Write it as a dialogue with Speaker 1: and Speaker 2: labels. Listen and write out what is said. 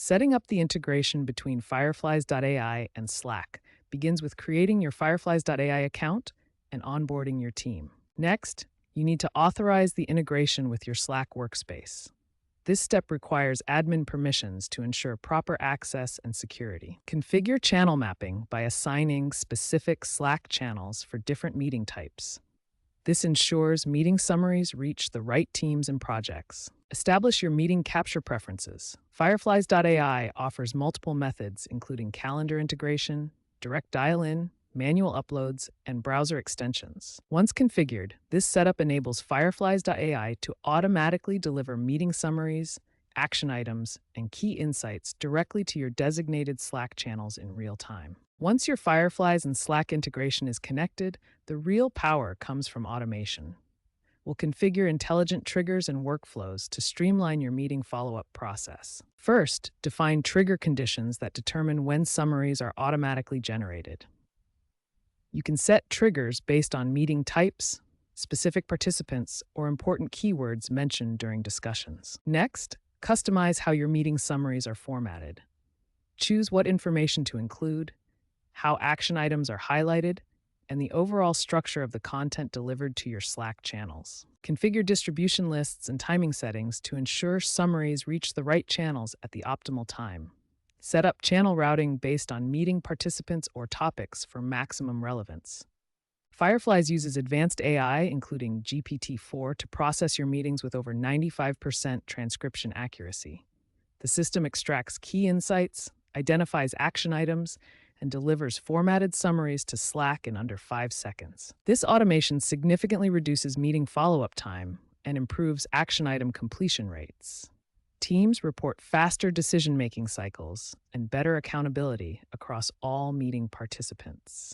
Speaker 1: Setting up the integration between Fireflies.ai and Slack begins with creating your Fireflies.ai account and onboarding your team. Next, you need to authorize the integration with your Slack workspace. This step requires admin permissions to ensure proper access and security. Configure channel mapping by assigning specific Slack channels for different meeting types. This ensures meeting summaries reach the right teams and projects. Establish your meeting capture preferences. Fireflies.ai offers multiple methods, including calendar integration, direct dial-in, manual uploads, and browser extensions. Once configured, this setup enables Fireflies.ai to automatically deliver meeting summaries, action items, and key insights directly to your designated Slack channels in real time. Once your Fireflies and Slack integration is connected, the real power comes from automation. We'll configure intelligent triggers and workflows to streamline your meeting follow-up process. First, define trigger conditions that determine when summaries are automatically generated. You can set triggers based on meeting types, specific participants, or important keywords mentioned during discussions. Next, customize how your meeting summaries are formatted. Choose what information to include, how action items are highlighted, and the overall structure of the content delivered to your Slack channels. Configure distribution lists and timing settings to ensure summaries reach the right channels at the optimal time. Set up channel routing based on meeting participants or topics for maximum relevance. Fireflies uses advanced AI, including GPT-4, to process your meetings with over 95% transcription accuracy. The system extracts key insights, identifies action items, and delivers formatted summaries to Slack in under 5 seconds. This automation significantly reduces meeting follow-up time and improves action item completion rates. Teams report faster decision-making cycles and better accountability across all meeting participants.